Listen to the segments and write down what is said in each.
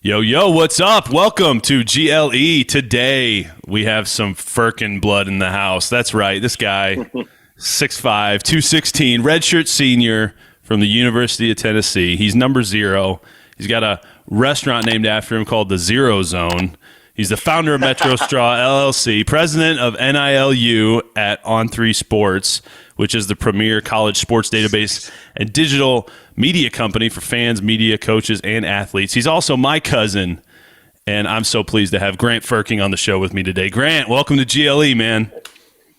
Yo, what's up? Welcome to GLE. Today, we have some Frerking blood in the house. That's right. This guy, 6'5", 216, redshirt senior from the University of Tennessee. He's number 0. He's got a restaurant named after him called the Zero Zone. He's the founder of Metro Straw LLC, president of NIL U at On3 Sports, which is the premier college sports database and digital media company for fans, media, coaches, and athletes. He's also my cousin, and I'm so pleased to have Grant Frerking on the show with me today. Grant, welcome to GLE, man.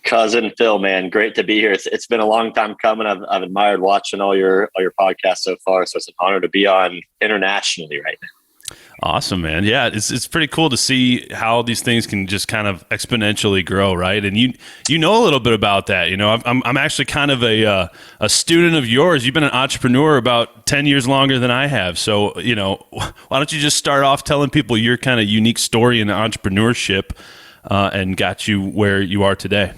Cousin Phil, man, great to be here. It's been a long time coming. I've admired watching all your podcasts so far, so it's an honor to be on internationally right now. Awesome, man. Yeah, it's pretty cool to see how these things can just kind of exponentially grow, right? And you know a little bit about that. You know, I'm actually kind of a student of yours. You've been an entrepreneur about 10 years longer than I have. So, you know, why don't you just start off telling people your kind of unique story in entrepreneurship and got you where you are today?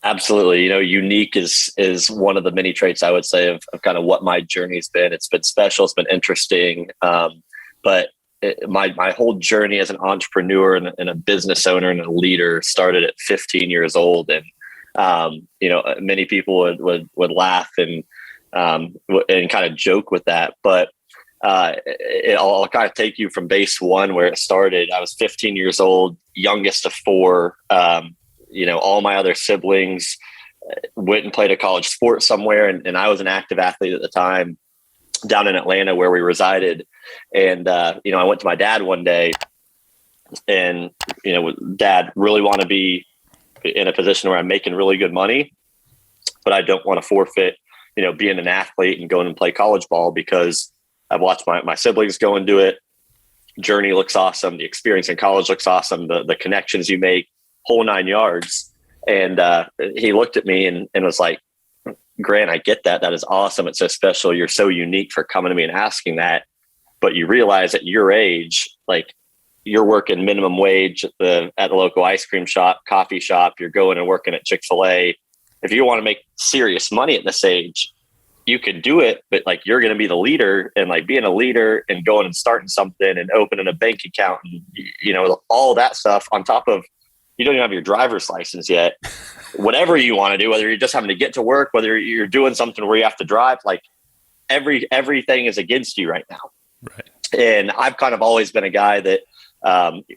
Absolutely. You know, unique is one of the many traits I would say of kind of what my journey's been. It's been special. It's been interesting. But my whole journey as an entrepreneur and a business owner and a leader started at 15 years old. And, you know, many people would laugh and kind of joke with that. But I'll kind of take you from base one where it started. I was 15 years old, youngest of 4. You know, all my other siblings went and played a college sport somewhere. And I was an active athlete at the time down in Atlanta where we resided. And, you know, I went to my dad one day and, you know, Dad, really want to be in a position where I'm making really good money, but I don't want to forfeit, you know, being an athlete and going and play college ball because I've watched my siblings go and do it. Journey looks awesome. The experience in college looks awesome. The connections you make, whole 9 yards. And he looked at me and was like, Grant, I get that. That is awesome. It's so special. You're so unique for coming to me and asking that. But you realize at your age, like you're working minimum wage at the local ice cream shop, coffee shop, you're going and working at Chick-fil-A. If you want to make serious money at this age, you could do it, but like you're going to be the leader, and like being a leader and going and starting something and opening a bank account and, you know, all that stuff on top of, you don't even have your driver's license yet. Whatever you want to do, whether you're just having to get to work, whether you're doing something where you have to drive, like everything is against you right now. Right. And I've kind of always been a guy that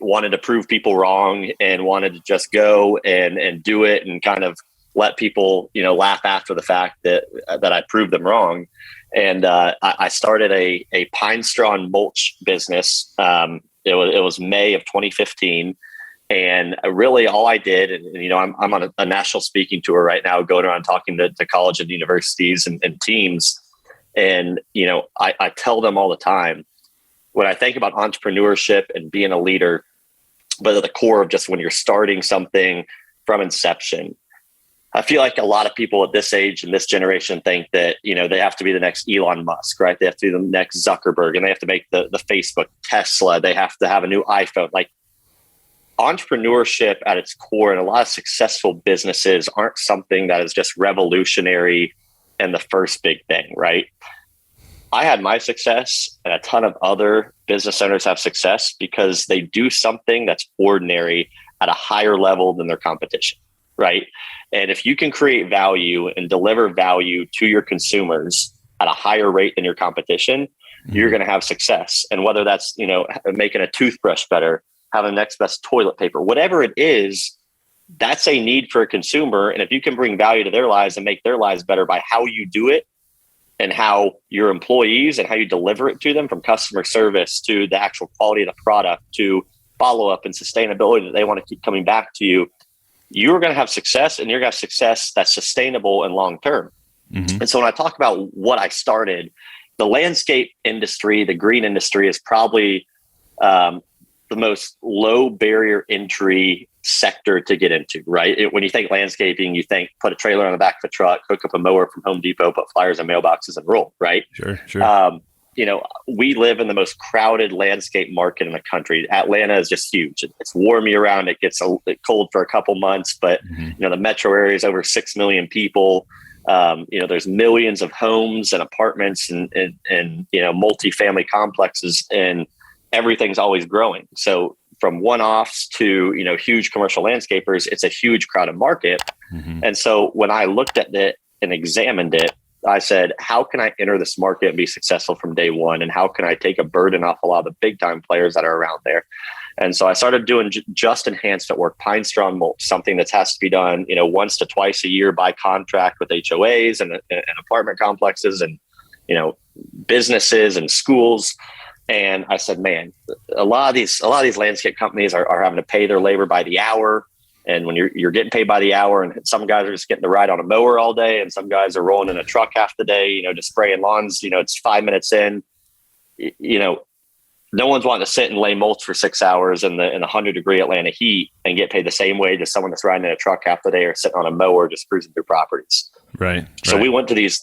wanted to prove people wrong and wanted to just go and do it and kind of let people, you know, laugh after the fact that I proved them wrong. And I started a pine straw and mulch business. It was May of 2015. And really all I did, and you know, I'm on a national speaking tour right now, going around talking to college and universities and teams. And, you know, I tell them all the time, when I think about entrepreneurship and being a leader, but at the core of just when you're starting something from inception, I feel like a lot of people at this age and this generation think that, you know, they have to be the next Elon Musk, right? They have to be the next Zuckerberg, and they have to make the Facebook, Tesla. They have to have a new iPhone. Like, entrepreneurship at its core and a lot of successful businesses aren't something that is just revolutionary and the first big thing, right? I had my success and a ton of other business owners have success because they do something that's ordinary at a higher level than their competition, right? And if you can create value and deliver value to your consumers at a higher rate than your competition, you're going to have success. And whether that's, you know, making a toothbrush better, having the next best toilet paper, whatever it is, that's a need for a consumer. And if you can bring value to their lives and make their lives better by how you do it and how your employees and how you deliver it to them, from customer service to the actual quality of the product to follow up and sustainability that they want to keep coming back to you, you're going to have success, and you're going to have success that's sustainable and long-term. Mm-hmm. And so when I talk about what I started, the landscape industry, the green industry is probably the most low barrier entry sector to get into, right? When you think landscaping, you think put a trailer on the back of a truck, hook up a mower from Home Depot, put flyers in mailboxes and roll, right? Sure. You know, we live in the most crowded landscape market in the country. Atlanta is just huge. It's warm year round. It gets cold for a couple months, but you know, the metro area is over 6 million people. You know, there's millions of homes and apartments and you know, multifamily complexes. And everything's always growing. So from one-offs to, huge commercial landscapers, it's a huge crowded market. Mm-hmm. And so when I looked at it and examined it, I said, how can I enter this market and be successful from day one? And how can I take a burden off a lot of the big time players that are around there? And so I started doing just enhancement work, pine straw mulch, something that has to be done, once to twice a year by contract with HOAs and apartment complexes and, businesses and schools. And I said, man, a lot of these landscape companies are having to pay their labor by the hour. And when you're getting paid by the hour, and some guys are just getting to ride on a mower all day, and some guys are rolling in a truck half the day, just spraying lawns, it's 5 minutes in, no one's wanting to sit and lay mulch for 6 hours in the 100-degree Atlanta heat and get paid the same wage as someone that's riding in a truck half the day or sitting on a mower just cruising through properties. Right. So we went to these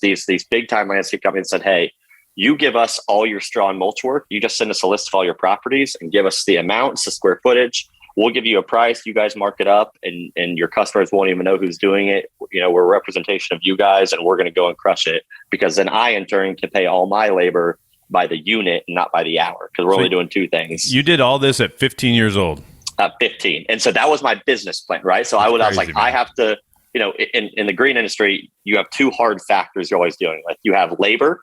big time landscape companies and said, hey, you give us all your straw and mulch work. You just send us a list of all your properties and give us the amounts, the square footage. We'll give you a price. You guys mark it up, and your customers won't even know who's doing it. We're a representation of you guys, and we're going to go and crush it, because then I, in turn, can pay all my labor by the unit and not by the hour, because we're only doing two things. You did all this at 15 years old. 15. And so that was my business plan, right? So I was like, man. I have to, in the green industry, you have two hard factors you're always dealing with. You have labor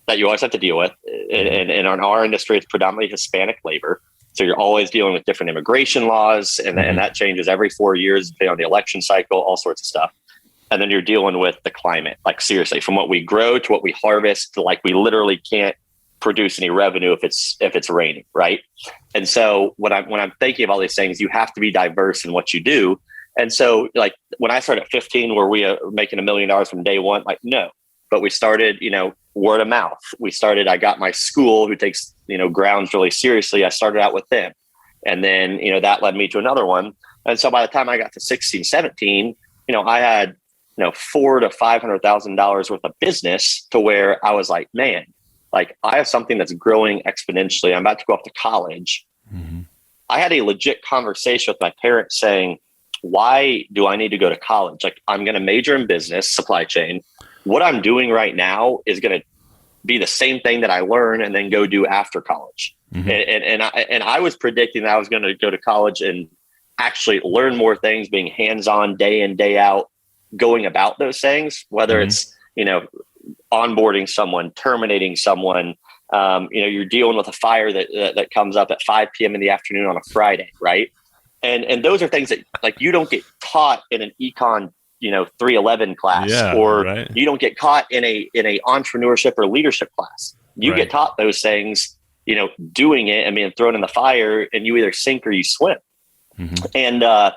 that you always have to deal with. And in our industry, it's predominantly Hispanic labor. So you're always dealing with different immigration laws, and that changes every 4 years, depending on the election cycle, all sorts of stuff. And then you're dealing with the climate, like seriously, from what we grow to what we harvest, to like we literally can't produce any revenue if it's raining, right? And so when I'm thinking of all these things, you have to be diverse in what you do. And so like when I started at 15, were we making $1 million from day one? Like, no. But we started, word of mouth. I got my school, who takes, grounds really seriously. I started out with them. And then, that led me to another one. And so by the time I got to 16, 17, I had, $400,000 to $500,000 worth of business, to where I was like, man, like I have something that's growing exponentially. I'm about to go off to college. Mm-hmm. I had a legit conversation with my parents saying, why do I need to go to college? Like, I'm going to major in business, supply chain. What I'm doing right now is going to be the same thing that I learn and then go do after college. Mm-hmm. And I was predicting that I was going to go to college and actually learn more things, being hands-on day in, day out, going about those things, whether it's, onboarding someone, terminating someone, you're dealing with a fire that comes up at 5 p.m. in the afternoon on a Friday. Right. And those are things that like, you don't get taught in an econ, 311 class, you don't get caught in a entrepreneurship or leadership class. You get taught those things, doing it and being thrown in the fire, and you either sink or you swim. Mm-hmm. And,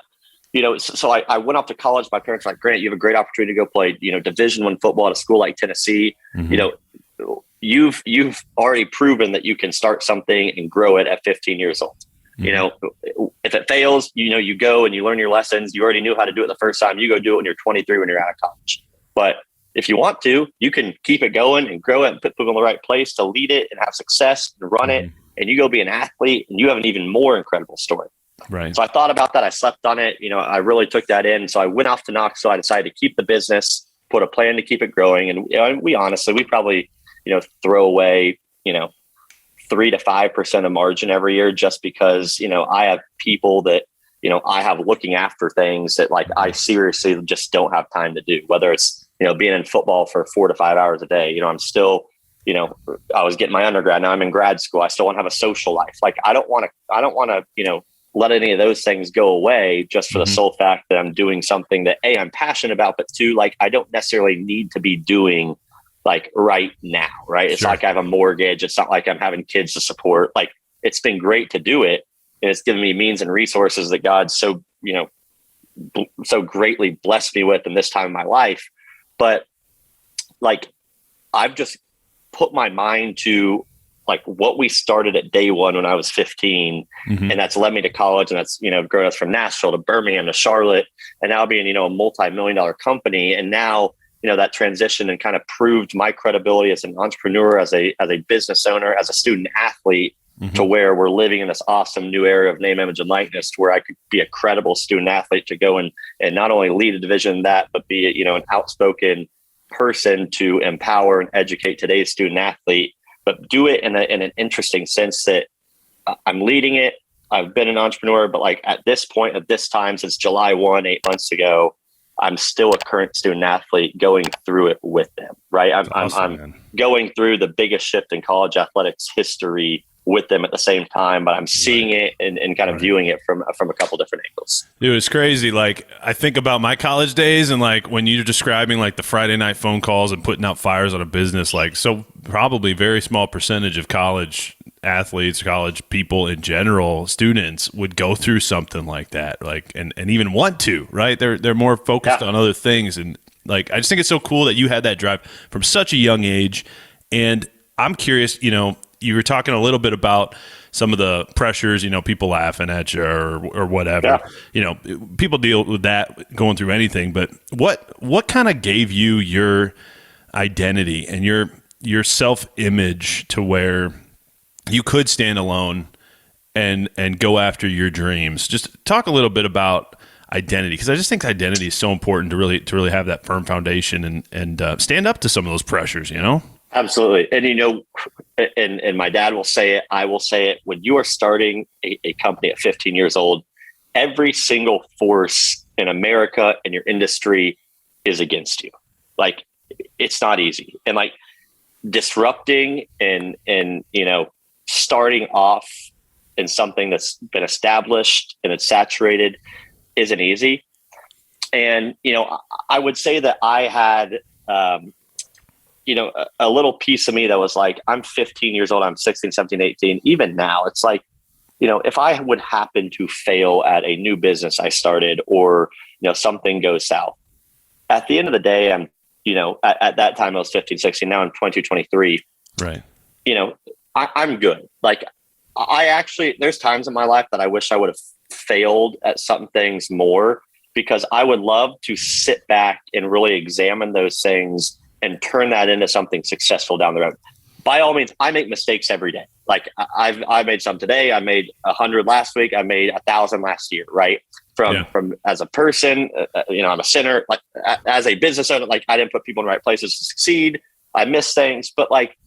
so I went off to college. My parents were like, Grant, you have a great opportunity to go play, Division I football at a school like Tennessee. Mm-hmm. You've already proven that you can start something and grow it at 15 years old. Mm-hmm. If it fails, you go and you learn your lessons. You already knew how to do it the first time. You go do it when you're 23, when you're out of college. But if you want to, you can keep it going and grow it and put people in the right place to lead it and have success and run it. And you go be an athlete, and you have an even more incredible story. Right. So I thought about that. I slept on it. I really took that in. So I went off to Knoxville. I decided to keep the business, put a plan to keep it growing. And we probably, throw away, 3 to 5% of margin every year, just because, I have people that, I have looking after things that like I seriously just don't have time to do, whether it's, being in football for 4 to 5 hours a day. I'm still, I was getting my undergrad. Now I'm in grad school. I still want to have a social life. Like I don't want to, let any of those things go away just for the sole fact that I'm doing something that A, I'm passionate about, but two, like I don't necessarily need to be doing like right now. Right. It's like I have a mortgage. It's not like I'm having kids to support. Like it's been great to do it. And it's given me means and resources that God so greatly blessed me with in this time of my life. But like, I've just put my mind to like what we started at day one when I was 15, and that's led me to college, and that's, growing us from Nashville to Birmingham to Charlotte, and now being, a multi-million-dollar company. And now, that transition and kind of proved my credibility as an entrepreneur, as a business owner, as a student athlete, to where we're living in this awesome new era of name, image, and likeness, where I could be a credible student athlete to go and not only lead a division in that, but be, an outspoken person to empower and educate today's student athlete, but do it in an interesting sense that, I'm leading it. I've been an entrepreneur, but like at this point, at this time, since July 1, 8 months ago, I'm still a current student athlete going through it with them, right? I'm going through the biggest shift in college athletics history with them at the same time, but I'm seeing it and kind of viewing it from a couple different angles. Dude, it's crazy. Like, I think about my college days and like when you're describing like the Friday night phone calls and putting out fires on a business, like, so probably very small percentage of college athletes, college people in general, students would go through something like that, like, and even want to, right? They're more focused on other things. And like, I just think it's so cool that you had that drive from such a young age. And I'm curious, you were talking a little bit about some of the pressures, people laughing at you or whatever. Yeah. People deal with that going through anything. But what kind of gave you your identity and your self-image to where you could stand alone and go after your dreams? Just talk a little bit about identity, because I just think identity is so important to really have that firm foundation and stand up to some of those pressures. Absolutely. And and my dad will say it, I will say it, when you are starting a company at 15 years old, every single force in America and your industry is against you. Like, it's not easy. And like disrupting and starting off in something that's been established and it's saturated isn't easy. And, I would say that I had, a little piece of me that was like, I'm 15 years old, I'm 16, 17, 18. Even now, it's like, if I would happen to fail at a new business I started or, something goes south, at the end of the day, I'm, at that time I was 15, 16, now I'm 22, 23. Right. I'm good. Like, there's times in my life that I wish I would have failed at some things more, because I would love to sit back and really examine those things and turn that into something successful down the road. By all means, I make mistakes every day. Like I made some today. I made 100 last week. I made 1,000 last year. Right. From as a person, I'm a sinner. Like as a business owner, like I didn't put people in the right places to succeed. I miss things, but like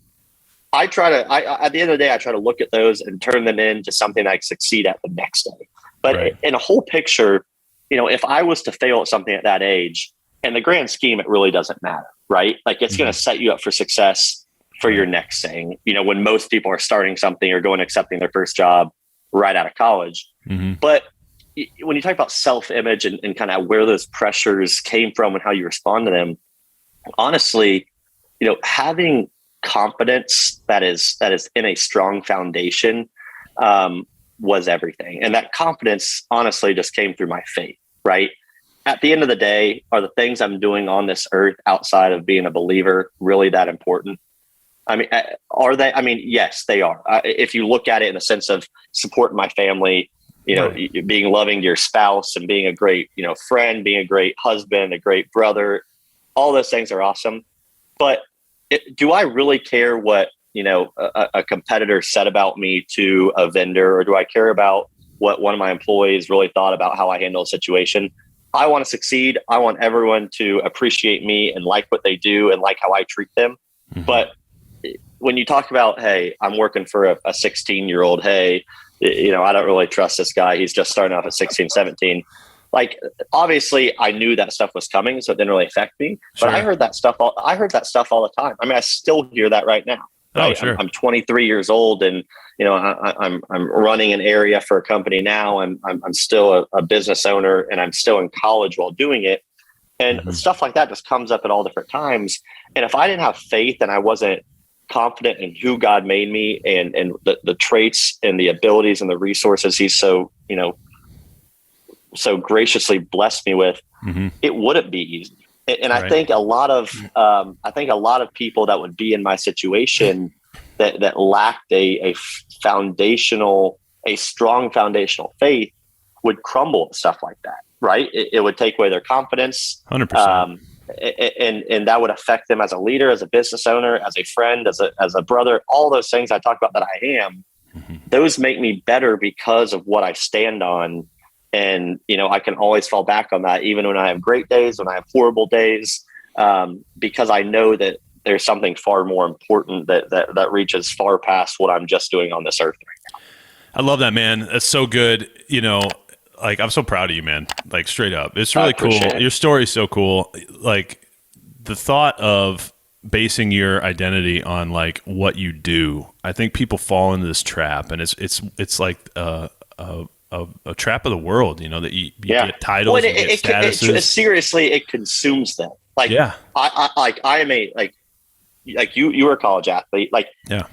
at the end of the day, I try to look at those and turn them into something I can succeed at the next day. But in a whole picture, if I was to fail at something at that age, in the grand scheme, it really doesn't matter, right? Like it's going to set you up for success for your next thing, when most people are starting something or going accepting their first job right out of college. Mm-hmm. But when you talk about self-image and kind of where those pressures came from and how you respond to them, honestly, having confidence that is in a strong foundation was everything. And that confidence honestly just came through my faith, right? At the end of the day, are the things I'm doing on this earth outside of being a believer really that important? I mean, are they? I mean, yes, they are. If you look at it in the sense of supporting my family, being loving to your spouse and being a great, friend, being a great husband, a great brother, all those things are awesome. But do I really care what, a competitor said about me to a vendor, or do I care about what one of my employees really thought about how I handle a situation? I want to succeed. I want everyone to appreciate me and like what they do and like how I treat them. Mm-hmm. But when you talk about, hey, I'm working for a 16-year-old, hey, I don't really trust this guy. He's just starting off at 16, 17. Like, obviously I knew that stuff was coming, so it didn't really affect me, but I heard that stuff all the time. I mean, I still hear that right now. Right? Oh, sure. I'm 23 years old, and I'm running an area for a company now. I'm still a business owner, and I'm still in college while doing it. And stuff like that just comes up at all different times. And if I didn't have faith and I wasn't confident in who God made me and the traits and the abilities and the resources He's so graciously blessed me with, it wouldn't be easy. And I think a lot of people that would be in my situation that lacked a strong foundational faith would crumble at stuff like that, right? It would take away their confidence, 100%, and that would affect them as a leader, as a business owner, as a friend, as a brother. All those things I talk about that I am, those make me better because of what I stand on. And, I can always fall back on that, even when I have great days, when I have horrible days, because I know that there's something far more important that reaches far past what I'm just doing on this earth right now. I love that, man. That's so good. Like, I'm so proud of you, man. Like, straight up. It's really cool. Your story's so cool. Like, the thought of basing your identity on like what you do, I think people fall into this trap, and it's like a trap of the world, that you get titles, you get statuses. Seriously, it consumes them. Like, yeah. I am you were a college athlete. Like, yeah.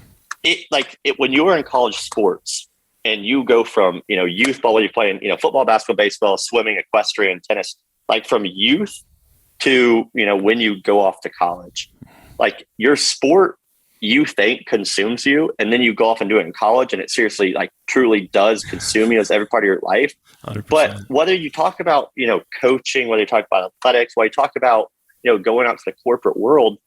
When you were in college sports and you go from, youth ball, you're playing, football, basketball, baseball, swimming, equestrian, tennis, like from youth to, when you go off to college, like your sport, you think consumes you, and then you go off and do it in college, and it seriously, like, truly does consume you as every part of your life. 100%. But whether you talk about, coaching, whether you talk about athletics, whether you talk about, going out to the corporate world,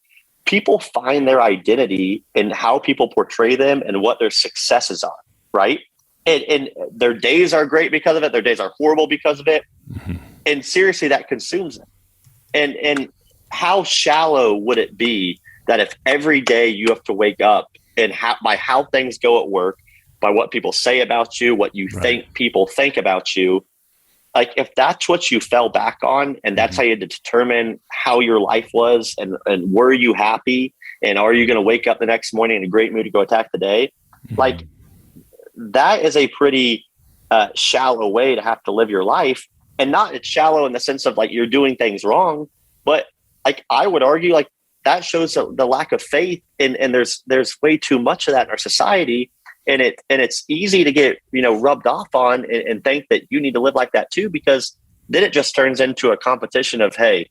people find their identity in how people portray them and what their successes are, right? And their days are great because of it. Their days are horrible because of it. Mm-hmm. And seriously, that consumes them. And how shallow would it be that if every day you have to wake up and by how things go at work, by what people say about you, what you think people think about you, like if that's what you fell back on, and that's how you had to determine how your life was, and were you happy, and are you going to wake up the next morning in a great mood to go attack the day? Like, that is a pretty shallow way to have to live your life. And not it's shallow in the sense of like you're doing things wrong, but like I would argue like that shows the lack of faith, and there's way too much of that in our society, and it's easy to get rubbed off on and think that you need to live like that too, because then it just turns into a competition of, hey,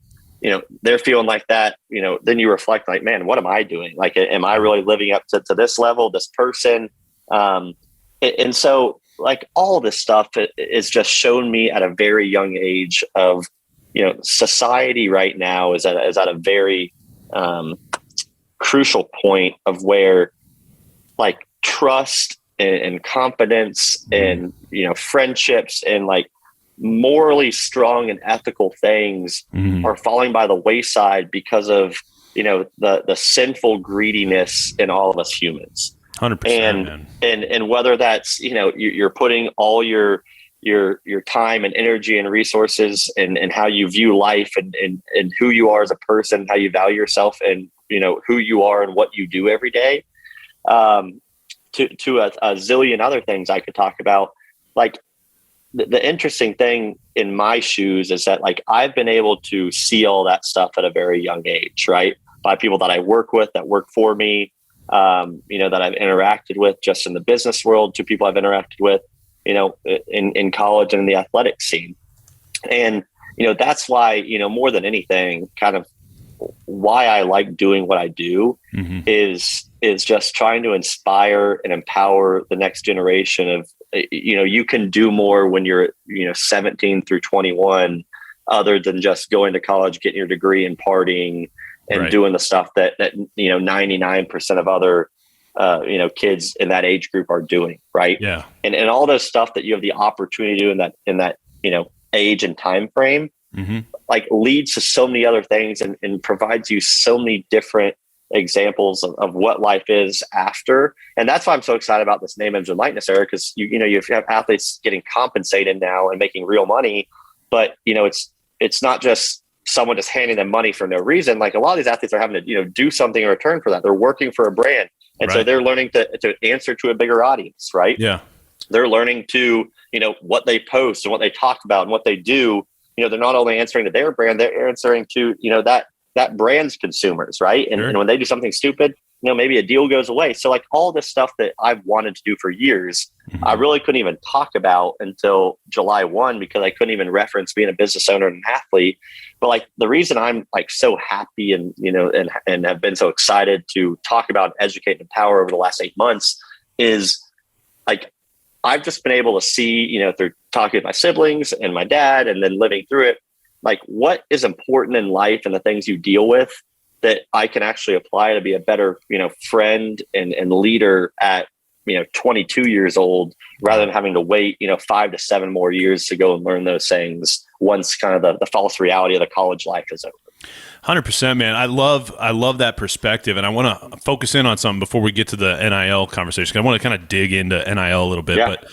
they're feeling like that, then you reflect like, man, what am I doing? Like, am I really living up to this level, this person? And so like all this stuff is just shown me at a very young age of, society right now is at a very crucial point of where like trust and confidence and, friendships and like morally strong and ethical things are falling by the wayside because of, the sinful greediness in all of us humans. 100%. And whether that's, you're putting all your time and energy and resources and how you view life and who you are as a person, how you value yourself, and, who you are and what you do every day, to a zillion other things I could talk about. Like the interesting thing in my shoes is that like I've been able to see all that stuff at a very young age, right? By people that I work with, that work for me, that I've interacted with just in the business world, to people I've interacted with, in college and in the athletic scene. And, that's why, more than anything, kind of why I like doing what I do is just trying to inspire and empower the next generation of, you can do more when you're, 17 through 21, other than just going to college, getting your degree and partying and doing the stuff that 99% of other, kids in that age group are doing. Right. Yeah. And all those stuff that you have the opportunity to do in that, age and time frame, like leads to so many other things and provides you so many different examples of what life is after. And that's why I'm so excited about this name, image, and likeness era, because you have athletes getting compensated now and making real money, but it's not just someone just handing them money for no reason. Like a lot of these athletes are having to do something in return for that. They're working for a brand, and so they're learning to answer to a bigger audience, right? Yeah, they're learning to what they post and what they talk about and what they do. They're not only answering to their brand, they're answering to that brand's consumers, right? And when they do something stupid, maybe a deal goes away. So like all this stuff that I've wanted to do for years, I really couldn't even talk about until July 1, because I couldn't even reference being a business owner and an athlete. But like the reason I'm like so happy and and have been so excited to talk about, educate, and empower over the last 8 months is like I've just been able to see, through talking with my siblings and my dad, and then living through it, like what is important in life and the things you deal with that I can actually apply to be a better, friend and leader at, 22 years old, rather than having to wait, 5 to 7 more years to go and learn those things once kind of the false reality of the college life is over. 100%, man. I love that perspective, and I want to focus in on something before we get to the NIL conversation. I want to kind of dig into NIL a little bit, but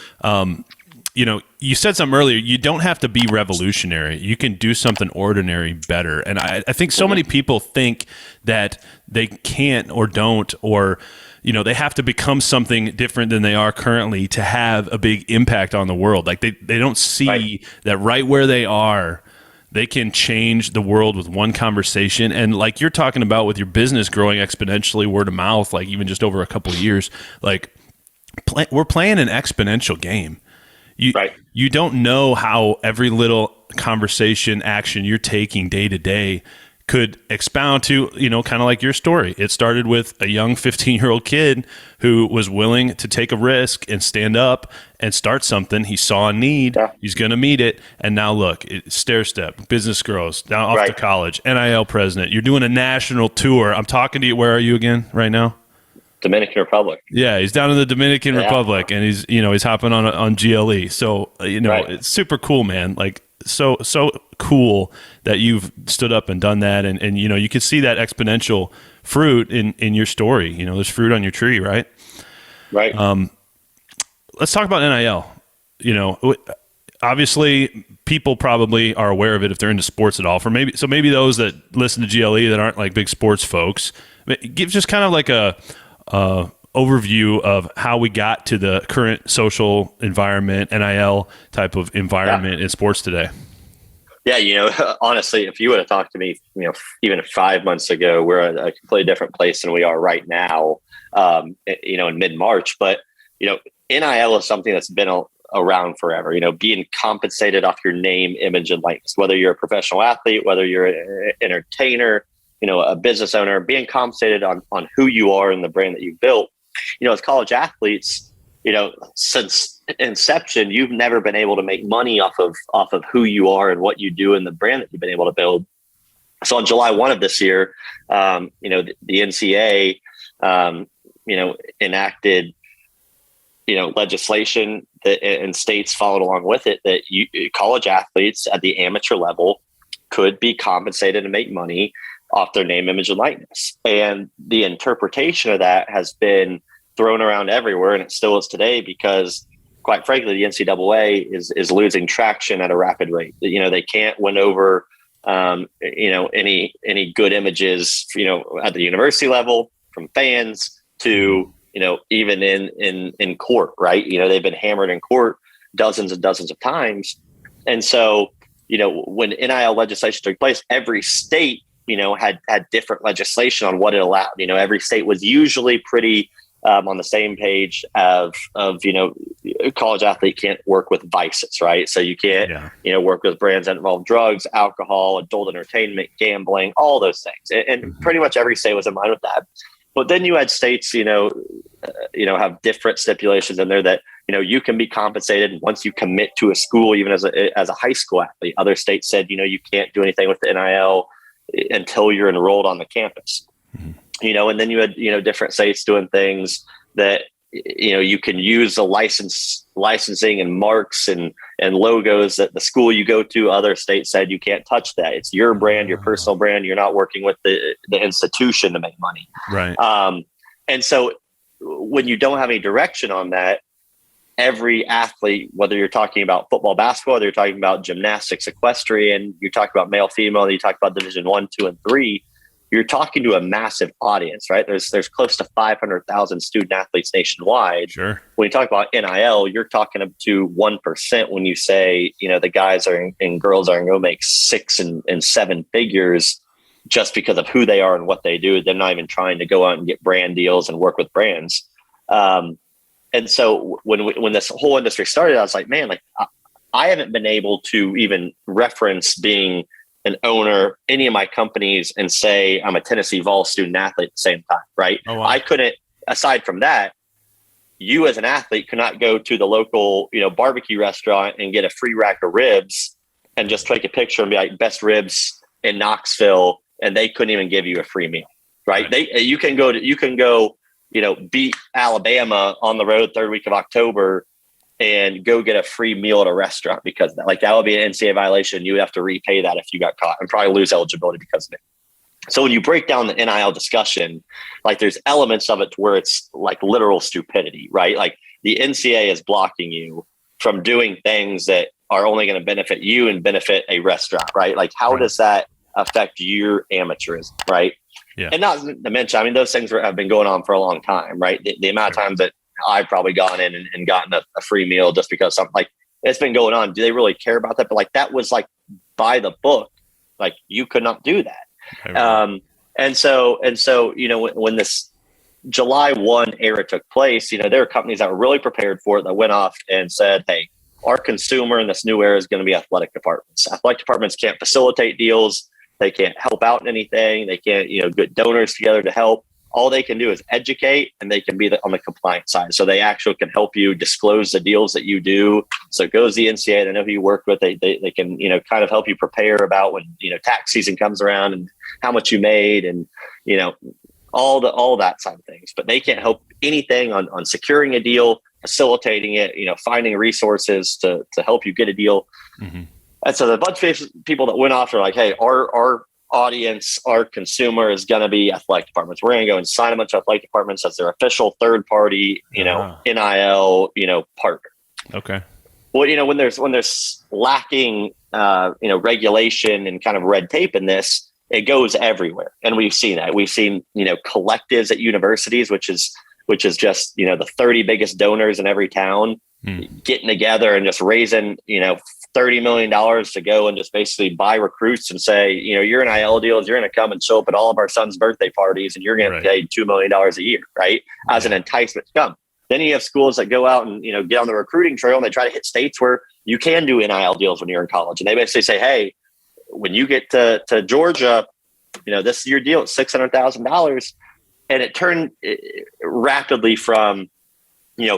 you said something earlier. You don't have to be revolutionary. You can do something ordinary better, and I think so many people think that they can't or don't, or they have to become something different than they are currently to have a big impact on the world. Like they don't see that right where they are, they can change the world with one conversation. And like you're talking about with your business growing exponentially, word of mouth, like even just over a couple of years, like we're playing an exponential game. You don't know how every little conversation, action you're taking day to day could expound to, kind of like your story. It started with a young 15-year-old kid who was willing to take a risk and stand up and start something. He saw a need. Yeah. He's going to meet it. And now look, stair step, business grows, now off to college, NIL president. You're doing a national tour. I'm talking to you. Where are you again right now? Dominican Republic. Yeah, he's down in the Dominican Republic, and he's hopping on GLE. So it's super cool, man. Like so cool that you've stood up and done that, and you can see that exponential fruit in your story. There's fruit on your tree, right? Right. Let's talk about NIL. Obviously, people probably are aware of it if they're into sports at all. Maybe those that listen to GLE that aren't like big sports folks, give just kind of like a overview of how we got to the current social environment, NIL type of environment in sports today. Yeah, honestly, if you would have talked to me, even 5 months ago, we're at a completely different place than we are right now, in mid-March. But, NIL is something that's been around forever, being compensated off your name, image, and likeness, whether you're a professional athlete, whether you're an entertainer, a business owner, being compensated on who you are and the brand that you've built. As college athletes, since inception, you've never been able to make money off of who you are and what you do and the brand that you've been able to build. So on July 1 of this year, the NCAA, enacted, legislation and states followed along with it that college athletes at the amateur level could be compensated and make money off their name, image, and likeness. And the interpretation of that has been thrown around everywhere, and it still is today because, quite frankly, the NCAA is losing traction at a rapid rate. They can't win over, any good images, at the university level from fans to, even in court, right? They've been hammered in court dozens and dozens of times. And so, when NIL legislation took place, every state, had different legislation on what it allowed. Every state was usually pretty on the same page of college athlete can't work with vices, right? So you can't, work with brands that involve drugs, alcohol, adult entertainment, gambling, all those things. And pretty much every state was in line with that. But then you had states, have different stipulations in there that, you can be compensated once you commit to a school, even as a high school athlete. Other states said, you can't do anything with the NIL until you're enrolled on the campus, and then you had, different states doing things that, you can use the licensing and marks and logos that the school you go to. Other states said you can't touch that. It's your brand, your personal brand. You're not working with the institution to make money. Right. And so when you don't have any direction on that, every athlete, whether you're talking about football, basketball, whether you're talking about gymnastics, equestrian, you talk about male, female, you talk about Division 1, 2, and 3, you're talking to a massive audience, right? There's close to 500,000 student athletes nationwide. Sure. When you talk about NIL, you're talking up to 1% when you say, the guys and girls are going to make 6 and 7 figures just because of who they are and what they do. They're not even trying to go out and get brand deals and work with brands. And so when this whole industry started, I was like, man, I haven't been able to even reference being an owner, any of my companies, and say I'm a Tennessee Vols student athlete at the same time, right? Oh, wow. I couldn't, aside from that, you as an athlete could not go to the local, barbecue restaurant and get a free rack of ribs and just take a picture and be like, best ribs in Knoxville, and they couldn't even give you a free meal, right? You can go, beat Alabama on the road third week of October and go get a free meal at a restaurant because of that. Like that would be an NCAA violation. You would have to repay that if you got caught and probably lose eligibility because of it. So when you break down the NIL discussion, like there's elements of it to where it's like literal stupidity, right? Like the NCAA is blocking you from doing things that are only going to benefit you and benefit a restaurant, right? Like how does that affect your amateurism, right? Yeah. And not to mention, I mean, those things have been going on for a long time, right? The amount of times that I've probably gone in and gotten a free meal just because something like it's been going on. Do they really care about that? But like that was like by the book, like you could not do that. And so, when this July 1 era took place, there are companies that were really prepared for it that went off and said, hey, our consumer in this new era is going to be athletic departments. Athletic departments can't facilitate deals. They can't help out in anything. They can't, get donors together to help. All they can do is educate, and they can be on the compliance side. So they actually can help you disclose the deals that you do. So it goes to the NCAA. They know who you work with. They can, kind of help you prepare about when, tax season comes around and how much you made and, all that side of things. But they can't help anything on securing a deal, facilitating it, finding resources to help you get a deal. Mm-hmm. And so the bunch of people that went off are like, hey, our audience, our consumer is going to be athletic departments. We're going to go and sign a bunch of athletic departments as their official third party, NIL, partner. Okay. Well, when there's lacking, regulation and kind of red tape in this, it goes everywhere. And we've seen that. We've seen, collectives at universities, which is just, the 30 biggest donors in every town getting together and just raising, $30 million to go and just basically buy recruits and say, your NIL deals, you're going to come and show up at all of our sons' birthday parties and you're going to get paid $2 million a year, right? As an enticement to come. Then you have schools that go out and, get on the recruiting trail and they try to hit states where you can do NIL deals when you're in college. And they basically say, hey, when you get to Georgia, this is your deal. It's $600,000. And it turned rapidly from,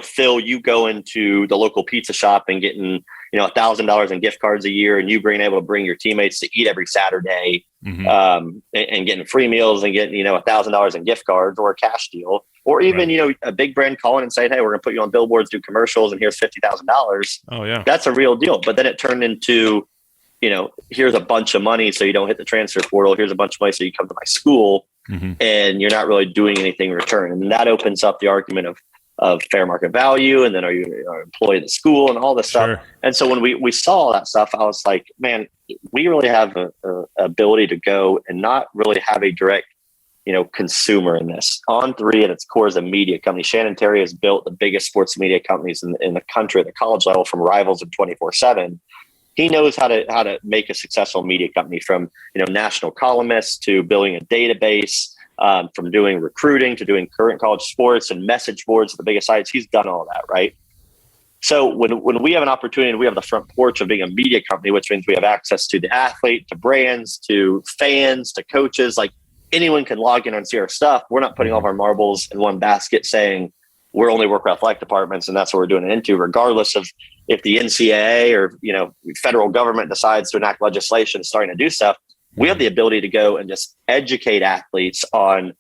Phil, you go into the local pizza shop and getting, $1,000 in gift cards a year, and you being able to bring your teammates to eat every Saturday, and getting free meals and getting, $1,000 in gift cards or a cash deal, or even, a big brand calling and saying, hey, we're going to put you on billboards, do commercials, and here's $50,000. Oh yeah. That's a real deal. But then it turned into, here's a bunch of money so you don't hit the transfer portal. Here's a bunch of money so you come to my school, and you're not really doing anything in return. And that opens up the argument of fair market value, and then are you an employee of the school and all this stuff. And so when we saw that stuff, I was like, man, we really have a ability to go and not really have a direct, consumer in this. On3 at its core is a media company. Shannon Terry has built the biggest sports media companies in the country at the college level, from Rivals and 24/7. He knows how to make a successful media company, from, national columnists to building a database, from doing recruiting to doing current college sports and message boards at the biggest sites. He's done all that, right? So when we have an opportunity, we have the front porch of being a media company, which means we have access to the athlete, to brands, to fans, to coaches. Like anyone can log in and see our stuff. We're not putting all of our marbles in one basket saying we're only work with athletic departments and that's what we're doing it into, regardless of if the NCAA or, federal government decides to enact legislation starting to do stuff. We have the ability to go and just educate athletes on,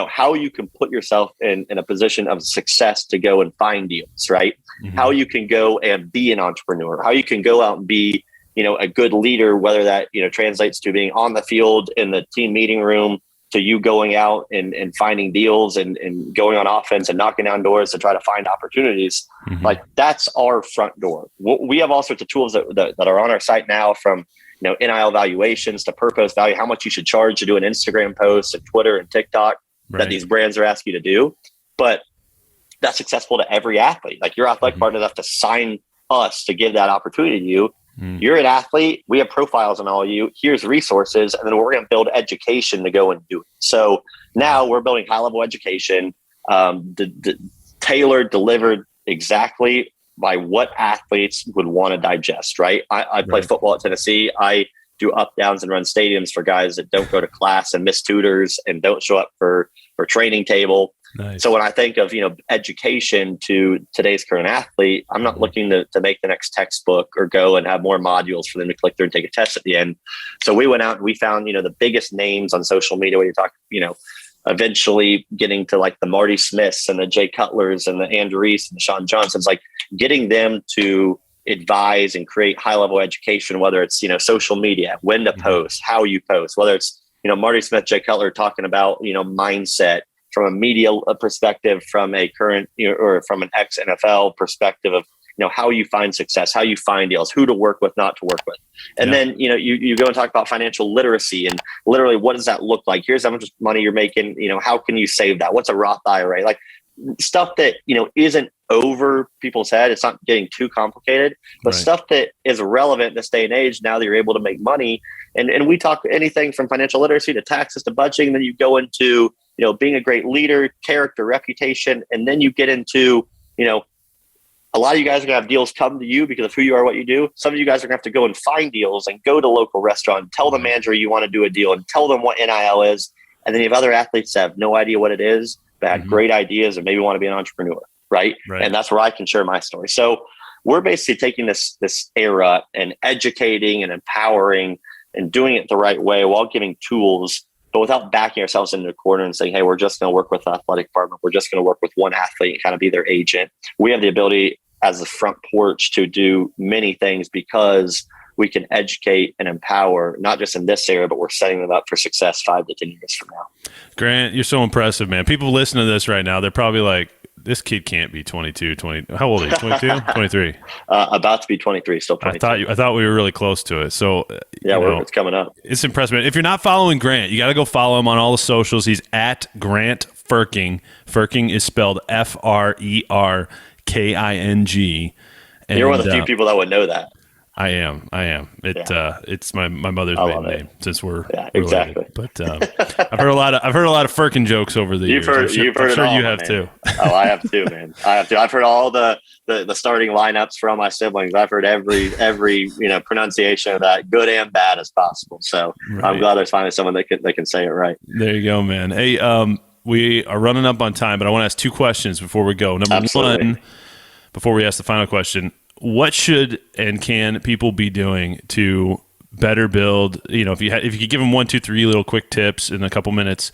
how you can put yourself in a position of success to go and find deals, right? How you can go and be an entrepreneur, how you can go out and be, a good leader, whether that, translates to being on the field in the team meeting room, to you going out and finding deals and going on offense and knocking down doors to try to find opportunities. Like that's our front door. We have all sorts of tools that are on our site now, from, NIL valuations to per post value, how much you should charge to do an Instagram post and Twitter and TikTok that these brands are asking you to do. But that's accessible to every athlete. Like your athletic partners have to sign us to give that opportunity to you. You're an athlete. We have profiles on all of you. Here's resources. And then we're going to build education to go and do it. So now we're building high level education, tailored, delivered exactly by what athletes would want to digest, right? I play football at Tennessee. I do up downs and run stadiums for guys that don't go to class and miss tutors and don't show up for training table. Nice. So when I think of, education to today's current athlete, I'm not looking to make the next textbook or go and have more modules for them to click through and take a test at the end. So we went out and we found, the biggest names on social media, when you talk, eventually getting to like the Marty Smiths and the Jay Cutlers and the Andrew Reese and the Sean Johnsons, like getting them to advise and create high level education, whether it's, social media, when to post, how you post, whether it's, Marty Smith, Jay Cutler talking about, mindset from a media perspective, from a current, or from an ex NFL perspective of, how you find success, how you find deals, who to work with, not to work with. And then, you go and talk about financial literacy and literally what does that look like? Here's how much money you're making. How can you save that? What's a Roth IRA? Like stuff that, isn't over people's head. It's not getting too complicated, but stuff that is relevant in this day and age now that you're able to make money. And we talk anything from financial literacy to taxes to budgeting. Then you go into, being a great leader, character, reputation. And then you get into, a lot of you guys are going to have deals come to you because of who you are, what you do. Some of you guys are going to have to go and find deals and go to local restaurant and tell the manager you want to do a deal and tell them what NIL is. And then you have other athletes that have no idea what it is, but have great ideas and maybe want to be an entrepreneur. Right. And that's where I can share my story. So we're basically taking this era and educating and empowering and doing it the right way while giving tools, but without backing ourselves into a corner and saying, hey, we're just going to work with the athletic department. We're just going to work with one athlete and kind of be their agent. We have the ability as the front porch to do many things because we can educate and empower, not just in this area, but we're setting them up for success 5 to 10 years from now. Grant, you're so impressive, man. People listening to this right now, they're probably like, this kid can't be 22, 20. How old are you? 22, 23? About to be 23, still 22. I thought we were really close to it. So yeah, it's coming up. It's impressive, man. If you're not following Grant, you got to go follow him on all the socials. He's at Grant Frerking. Frerking is spelled Frerking. And you're one of the few people that would know that. I am. It's my mother's maiden name since we're exactly. Related. But I've heard a lot of Frerking jokes over the years. You've heard I'm it sure all, you have man. too. Oh, I have too, man. I've heard all the starting lineups for all my siblings. I've heard every pronunciation of that, good and bad as possible. So I'm glad there's finally someone that can say it right. There you go, man. Hey, we are running up on time, but I want to ask 2 questions before we go. Number one, before we ask the final question, what should and can people be doing to better build, if you could give them 1, 2, 3 little quick tips in a couple minutes,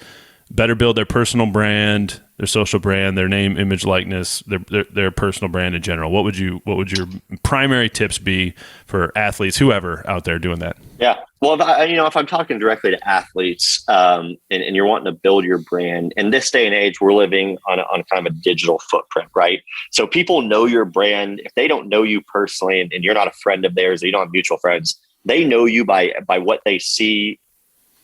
better build their personal brand, their social brand, their name, image, likeness, their personal brand in general. What would your primary tips be for athletes, whoever out there doing that? Yeah. Well, if I'm talking directly to athletes, and you're wanting to build your brand in this day and age, we're living on kind of a digital footprint, right? So people know your brand. If they don't know you personally and you're not a friend of theirs, or you don't have mutual friends, they know you by what they see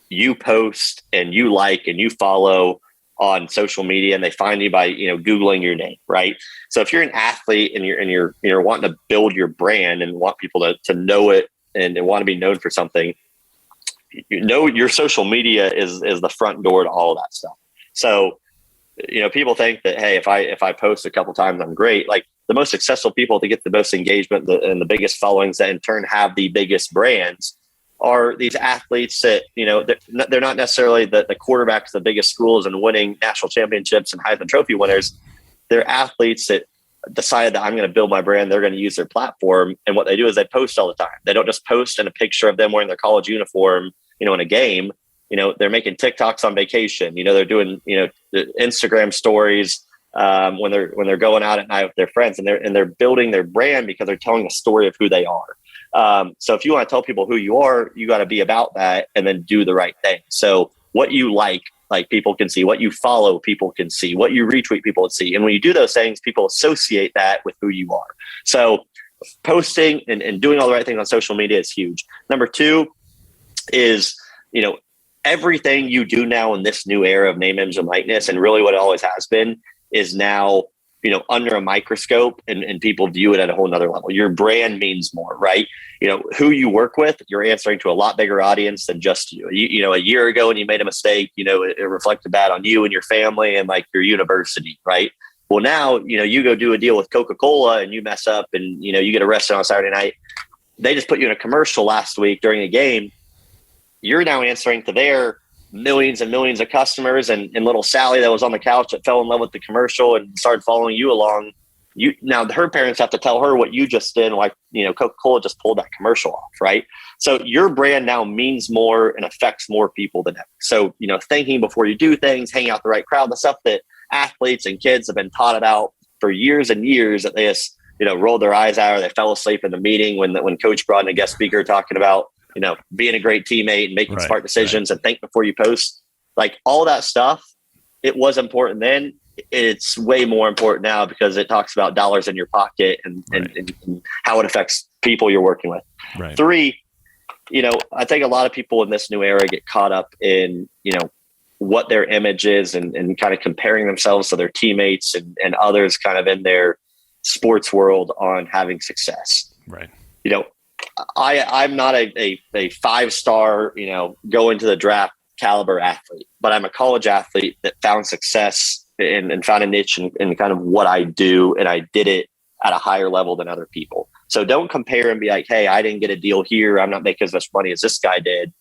you post and you like and you follow on social media, and they find you by Googling your name, right? So if you're an athlete and you're wanting to build your brand and want people to know it and want to be known for something, your social media is the front door to all of that stuff. So people think that, hey, if I post a couple times, I'm great. Like the most successful people to get the most engagement and the biggest followings that in turn have the biggest brands are these athletes that, they're not necessarily the quarterbacks of the biggest schools and winning national championships and Heisman Trophy winners. They're athletes that decided that I'm going to build my brand. They're going to use their platform. And what they do is they post all the time. They don't just post in a picture of them wearing their college uniform, in a game. They're making TikToks on vacation. They're doing, the Instagram stories when they're going out at night with their friends, and they're building their brand because they're telling a story of who they are. So if you want to tell people who you are, you got to be about that and then do the right thing. So what you like people can see, what you follow, people can see, what you retweet, people can see. And when you do those things, people associate that with who you are. So posting and doing all the right things on social media is huge. Number 2 is, everything you do now in this new era of name, image, and likeness, and really what it always has been, is now under a microscope and people view it at a whole nother level. Your brand means more, right? Who you work with, you're answering to a lot bigger audience than just you. A year ago when you made a mistake, it reflected bad on you and your family and like your university, right? Well, now, you go do a deal with Coca-Cola and you mess up and, you get arrested on Saturday night. They just put you in a commercial last week during a game. You're now answering to their millions and millions of customers, and little Sally that was on the couch that fell in love with the commercial and started following you along now her parents have to tell her what you just did. Like, Coca-Cola just pulled that commercial off, right? So your brand now means more and affects more people than ever. So, thinking before you do things, hang out the right crowd, the stuff that athletes and kids have been taught about for years and years, that they just, rolled their eyes out, or they fell asleep in the meeting when coach brought in a guest speaker talking about, being a great teammate and making smart decisions and think before you post. Like, all that stuff, it was important then. It's way more important now, because it talks about dollars in your pocket and how it affects people you're working with. Right. 3, I think a lot of people in this new era get caught up in, what their image is and kind of comparing themselves to their teammates and others kind of in their sports world on having success. Right. I'm not a 5-star, go into the draft caliber athlete, but I'm a college athlete that found success and found a niche in kind of what I do. And I did it at a higher level than other people. So don't compare and be like, hey, I didn't get a deal here, I'm not making as much money as this guy did.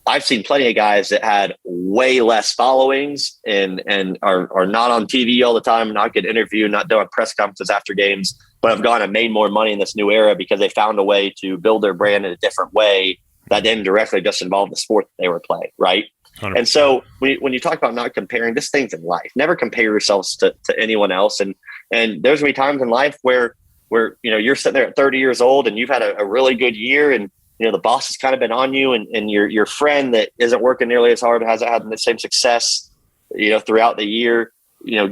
I've seen plenty of guys that had way less followings and are not on TV all the time, not get interviewed, not doing press conferences after games, but have gone and made more money in this new era because they found a way to build their brand in a different way that didn't directly just involve the sport that they were playing, right? 100%. And so when you talk about not comparing, this thing's in life. Never compare yourselves to anyone else. And there's going to be times in life where you're sitting there at 30 years old and you've had a really good year, and the boss has kind of been on you, and your friend that isn't working nearly as hard, hasn't had the same success, throughout the year,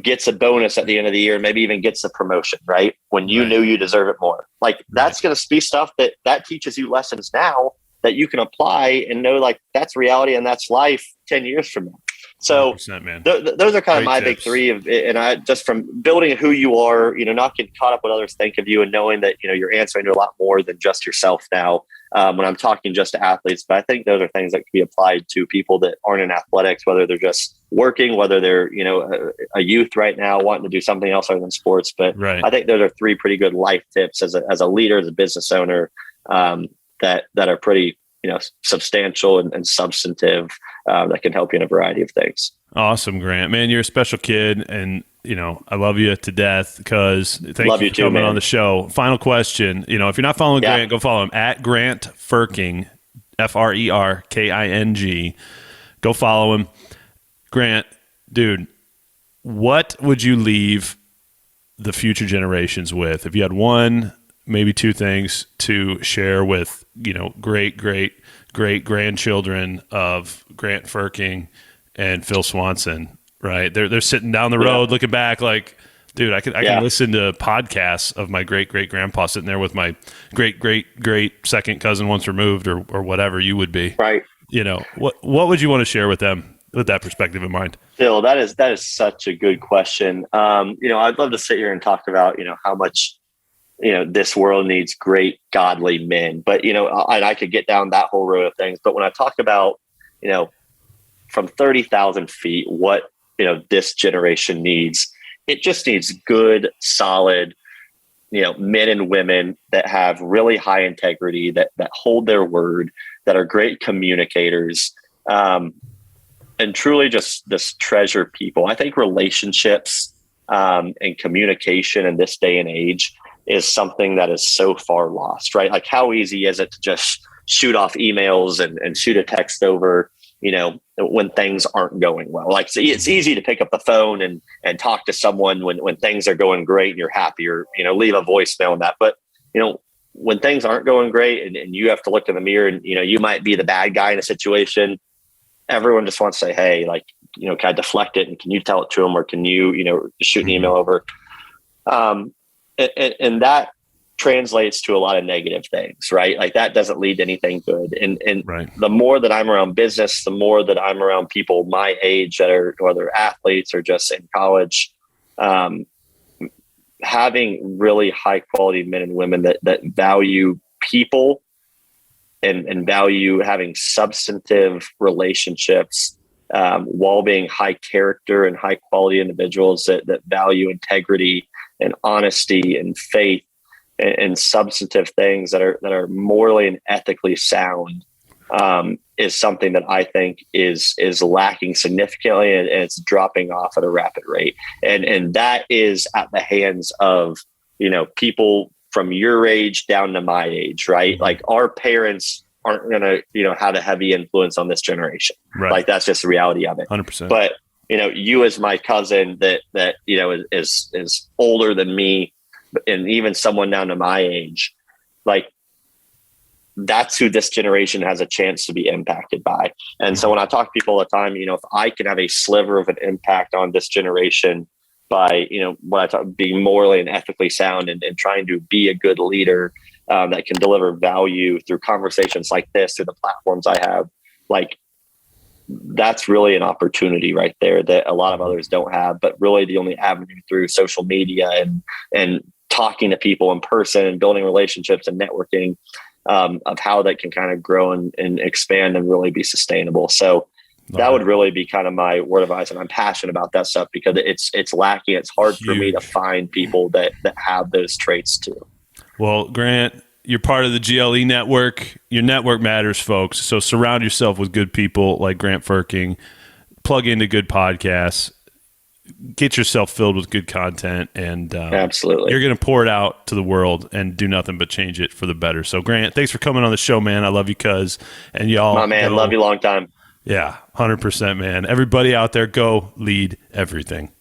gets a bonus at the end of the year, maybe even gets a promotion, right? When you knew you deserve it more. Like, that's going to be stuff that teaches you lessons now that you can apply and know, like, that's reality and that's life 10 years from now. So those are kind of my big 3 and I just from building who you are, not getting caught up what others think of you, and knowing that, you're answering to a lot more than just yourself now. When I'm talking just to athletes, but I think those are things that can be applied to people that aren't in athletics, whether they're just working, whether they're, a youth right now wanting to do something else other than sports. But I think those are 3 pretty good life tips as a leader, as a business owner, that are pretty, substantial and substantive, that can help you in a variety of things. Awesome, Grant. Man, you're a special kid, and I love you to death, because thank you for coming on the show. Final question. If you're not following Grant, go follow him at Grant Frerking, Frerking. Go follow him. Grant, dude, what would you leave the future generations with? If you had 1, maybe 2 things to share with, great grandchildren of Grant Frerking and Phil Swanson, right? They're sitting down the road looking back like, dude, I can listen to podcasts of my great grandpa sitting there with my great second cousin once removed, or whatever you would be. Right. What would you want to share with them with that perspective in mind? Phil, that is such a good question. I'd love to sit here and talk about, how much, this world needs great godly men, but, and I could get down that whole road of things. But when I talk about, from 30,000 feet, what, this generation needs, it just needs good, solid, men and women that have really high integrity, that hold their word, that are great communicators, and truly just treasure people. I think relationships, and communication in this day and age is something that is so far lost, right? Like, how easy is it to just shoot off emails and shoot a text over, when things aren't going well? Like, it's easy to pick up the phone and talk to someone when things are going great and you're happy, or, leave a voicemail on that. But, when things aren't going great and you have to look in the mirror and, you might be the bad guy in a situation, everyone just wants to say, hey, like, can I deflect it? And can you tell it to them? Or can you, shoot an email over? And that translates to a lot of negative things, right? Like, that doesn't lead to anything good. And the more that I'm around business, the more that I'm around people my age that are, whether athletes or just in college, having really high quality men and women that value people and value having substantive relationships, while being high character and high quality individuals that value integrity and honesty and faith and substantive things that are morally and ethically sound, is something that I think is lacking significantly, and it's dropping off at a rapid rate. And that is at the hands of, people from your age down to my age, right? Like our parents aren't going to, have a heavy influence on this generation. Right. Like that's just the reality of it. 100%. But, you as my cousin that, is older than me, and even someone down to my age, like that's who this generation has a chance to be impacted by. And so when I talk to people all the time, if I can have a sliver of an impact on this generation by, when I talk being morally and ethically sound and trying to be a good leader that can deliver value through conversations like this, through the platforms I have, like that's really an opportunity right there that a lot of others don't have, but really the only avenue through social media and talking to people in person and building relationships and networking of how that can kind of grow and expand and really be sustainable. So that would really be kind of my word of advice. And I'm passionate about that stuff because it's lacking. It's hard for me to find people that have those traits too. Well, Grant, you're part of the GLE network. Your network matters, folks. So surround yourself with good people like Grant Frerking. Plug into good podcasts. Get yourself filled with good content, and absolutely, you're going to pour it out to the world and do nothing but change it for the better. So, Grant, thanks for coming on the show, man. I love you, cuz, and y'all. My man, love you long time. Yeah, 100%, man. Everybody out there, go lead everything.